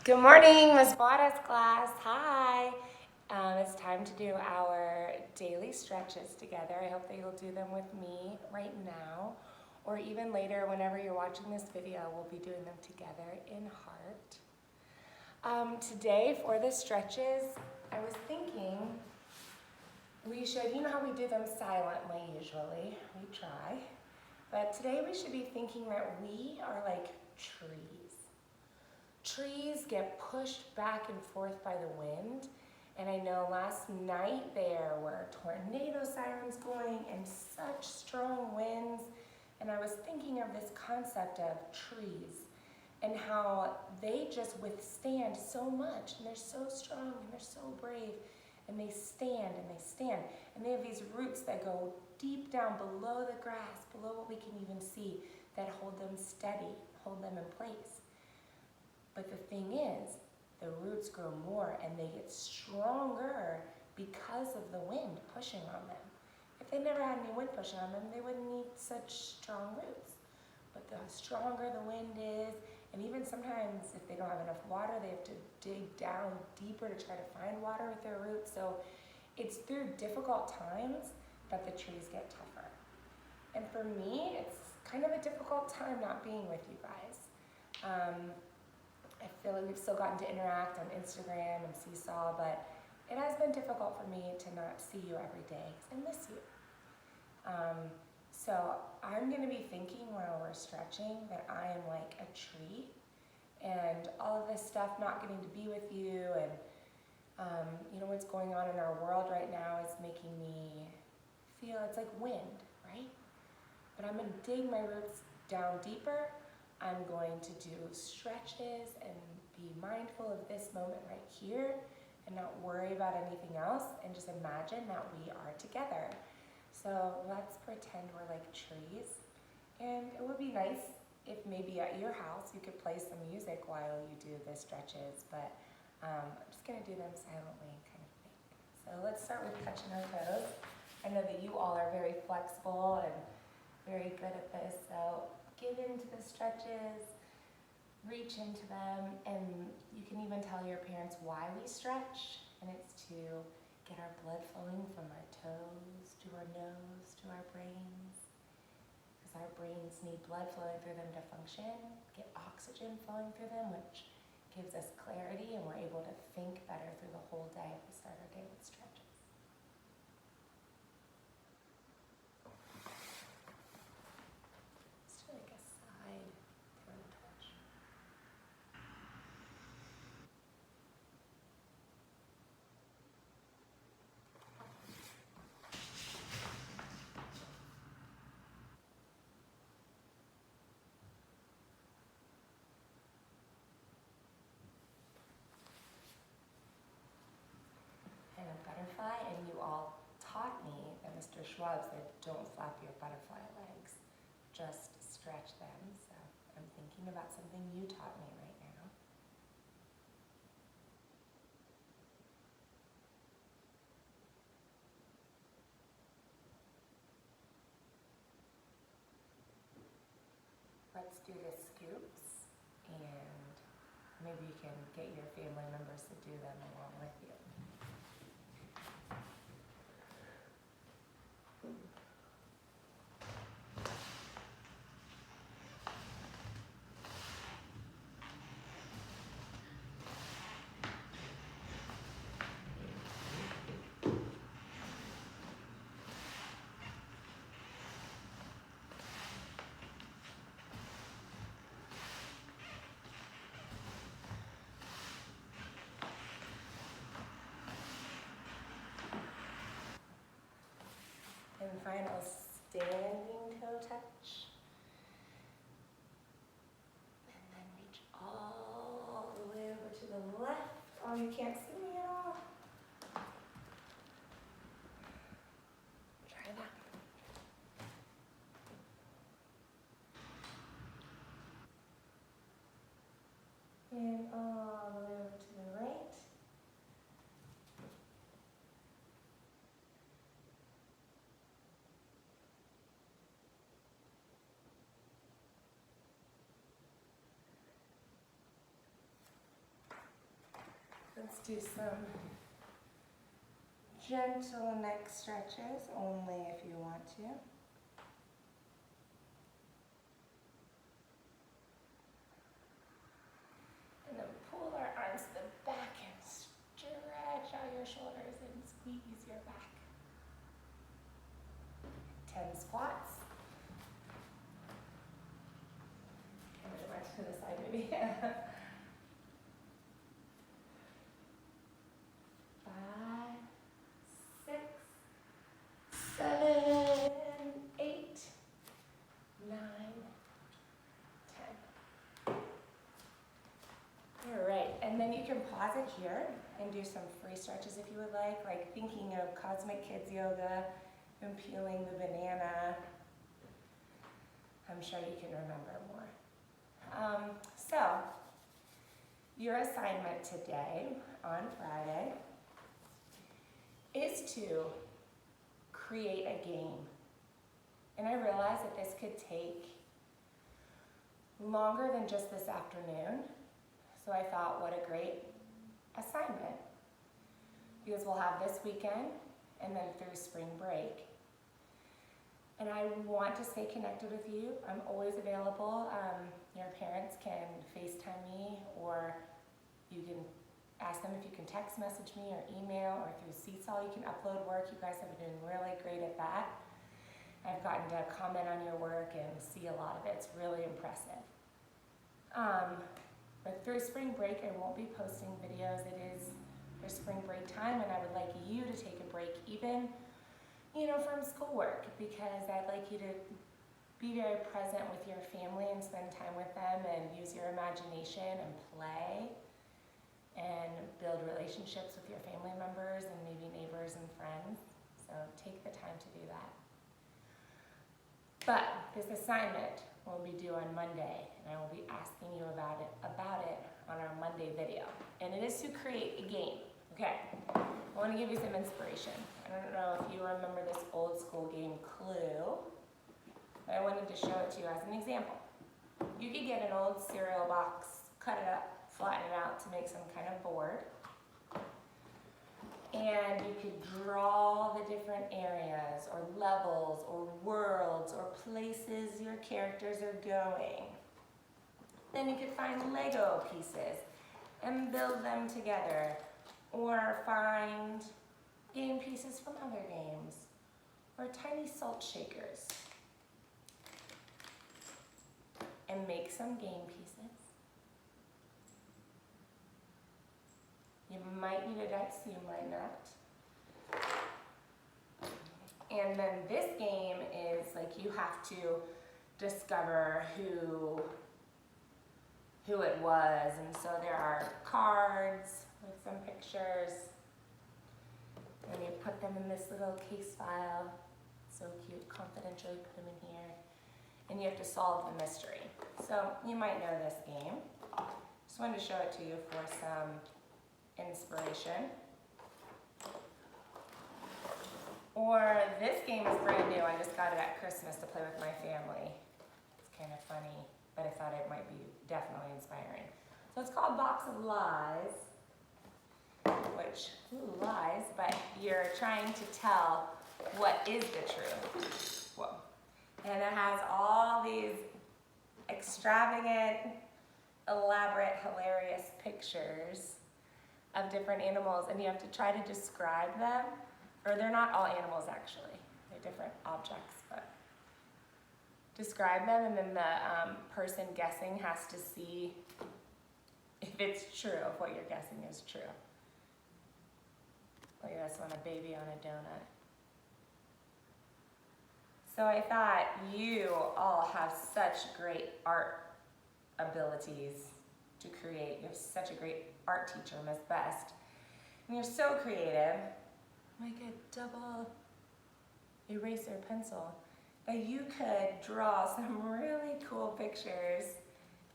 Good morning, Ms. Bora's class. Hi. It's time to do our daily stretches together. I hope that you'll do them with me right now, or even later whenever you're watching this video, we'll be doing them together in heart. Today for the stretches, I was thinking we should, you know how we do them silently usually, we try, but today we should be thinking that we are like trees. Trees get pushed back and forth by the wind, and I know last night there were tornado sirens going and such strong winds, and I was thinking of this concept of trees and how they just withstand so much, and they're so strong and they're so brave, and they stand and they stand, and they have these roots that go deep down below the grass, below what we can even see, that hold them steady, hold them in place. But the thing is, the roots grow more and they get stronger because of the wind pushing on them. If they never had any wind pushing on them, they wouldn't need such strong roots. But the stronger the wind is, and even sometimes if they don't have enough water, they have to dig down deeper to try to find water with their roots. So it's through difficult times that the trees get tougher. And for me, it's kind of a difficult time not being with you guys. I feel like we've still gotten to interact on Instagram and Seesaw, but it has been difficult for me to not see you every day because I miss you. So I'm going to be thinking while we're stretching that I am like a tree, and all of this stuff not getting to be with you, and what's going on in our world right now is making me feel it's like wind, right? But I'm going to dig my roots down deeper. I'm going to do stretches and be mindful of this moment right here and not worry about anything else and just imagine that we are together. So let's pretend we're like trees. And it would be nice if maybe at your house you could play some music while you do the stretches, but I'm just gonna do them silently kind of thing. So let's start with touching our toes. I know that you all are very flexible and very good at this, so get into the stretches, reach into them, and you can even tell your parents why we stretch, and it's to get our blood flowing from our toes to our nose to our brains, because our brains need blood flowing through them to function, get oxygen flowing through them, which gives us clarity, and we're able to think better through the whole day if we start our day with stretches. Let's do like a side throat touch. And a butterfly, and you all taught me that Mr. Schwab said don't flap your butterfly legs, just stretch them. So I'm thinking about something you taught me right now. Let's do the scoops, and maybe you can get your family members to do them along with you. And final standing toe touch. And then reach all the way over to the left. Oh, you can't see me at all. Try that. And all the way over to the right. Let's do some gentle neck stretches, only if you want to. And then pull our arms to the back and stretch out your shoulders and squeeze your back. 10 squats. A little much to the side maybe. 5, 6, 7, 8, 9, 10. All right, and then you can pause it here and do some free stretches if you would like thinking of Cosmic Kids Yoga and peeling the banana. I'm sure you can remember more. So, your assignment today, on Friday, is to create a game. And I realize that this could take longer than just this afternoon. So I thought, what a great assignment. Because we'll have this weekend and then through spring break. And I want to stay connected with you. I'm always available. Your parents can FaceTime me, or you can ask them if you can text message me or email, or through Seesaw you can upload work. You guys have been really great at that. I've gotten to comment on your work and see a lot of it. It's really impressive. But through spring break, I won't be posting videos. It is for spring break time, and I would like you to take a break, even from schoolwork, because I'd like you to be very present with your family and spend time with them and use your imagination and play and build relationships with your family members and maybe neighbors and friends. So take the time to do that. But this assignment will be due on Monday, and I will be asking you about it on our Monday video. And it is to create a game. Okay, I want to give you some inspiration. I don't know if you remember this old school game Clue, but I wanted to show it to you as an example. You could get an old cereal box, cut it up, flatten it out to make some kind of board. And you could draw the different areas or levels or worlds or places your characters are going. Then you could find Lego pieces and build them together, or find game pieces from other games, or tiny salt shakers, and make some game pieces. You might need a dice, you might not. And then this game is you have to discover who it was. And so there are cards with some pictures. And you put them in this little case file. So cute, confidentially put them in here. And you have to solve the mystery. So you might know this game. Just wanted to show it to you for some inspiration. Or this game is brand new. I just got it at Christmas to play with my family. It's kind of funny, but I thought it might be definitely inspiring. So it's called Box of Lies, which, lies, but you're trying to tell what is the truth. Whoa. And it has all these extravagant, elaborate, hilarious pictures of different animals, and you have to try to describe them. Or they're not all animals, actually. They're different objects, but describe them, and then the person guessing has to see if it's true, if what you're guessing is true. Look at this one, a baby on a donut. So I thought you all have such great art abilities to create. You have such a great art teacher, Ms. Best. And you're so creative. Like a double eraser pencil, that you could draw some really cool pictures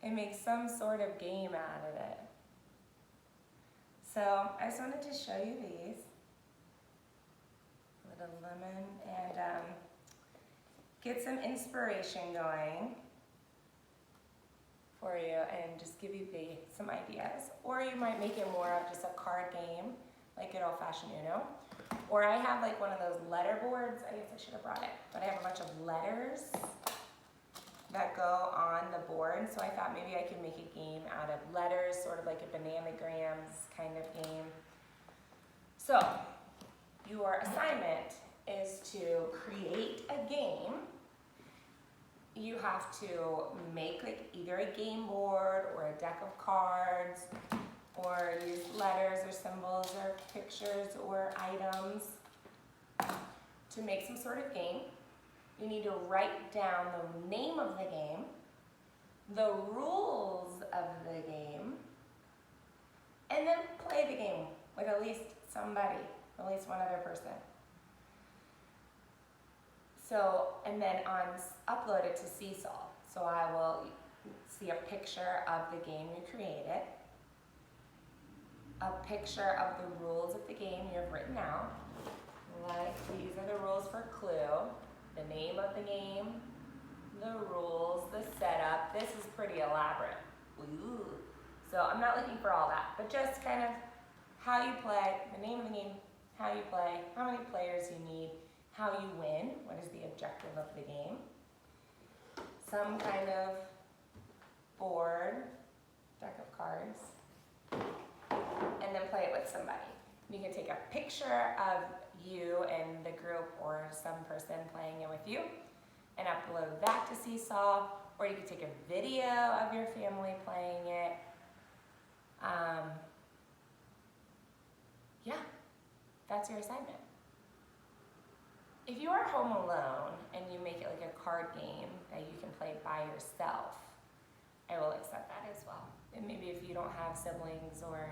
and make some sort of game out of it. So I just wanted to show you these. A little lemon, and get some inspiration going. for you and just give you some ideas. Or you might make it more of just a card game, like an old-fashioned Uno. Or I have like one of those letter boards. I guess I should have brought it. But I have a bunch of letters that go on the board. So I thought maybe I could make a game out of letters, sort of like a bananagrams kind of game. So your assignment is to create a game. You have to make like either a game board or a deck of cards, or use letters or symbols or pictures or items to make some sort of game. You need to write down the name of the game, the rules of the game, and then play the game with at least somebody, at least one other person. So, and then upload it to Seesaw. So I will see a picture of the game you created, a picture of the rules of the game you have written out. Like, these are the rules for Clue, the name of the game, the rules, the setup. This is pretty elaborate. Ooh. So I'm not looking for all that, but just kind of how you play, the name of the game, how you play, how many players you need, how you win, what is the objective of the game, some kind of board, deck of cards, and then play it with somebody. You can take a picture of you and the group or some person playing it with you and upload that to Seesaw, or you can take a video of your family playing it. Yeah, that's your assignment. If you are home alone and you make it like a card game that you can play by yourself, I will accept that as well. And maybe if you don't have siblings or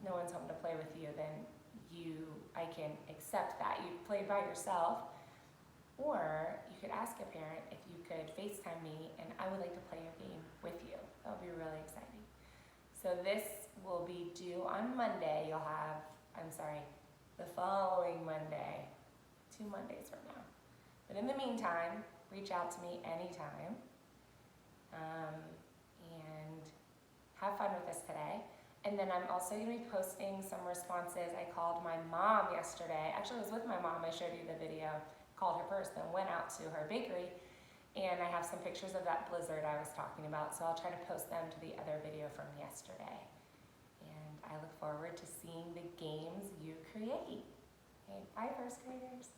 no one's home to play with you, then I can accept that. You play by yourself, or you could ask a parent if you could FaceTime me and I would like to play your game with you. That would be really exciting. So this will be due on Monday. The following Monday, 2 Mondays from now. But in the meantime, reach out to me anytime and have fun with us today. And then I'm also going to be posting some responses. I called my mom yesterday. Actually, I was with my mom. I showed you the video. Called her first, then went out to her bakery. And I have some pictures of that blizzard I was talking about, so I'll try to post them to the other video from yesterday. And I look forward to seeing the games you create. Okay, bye, first graders.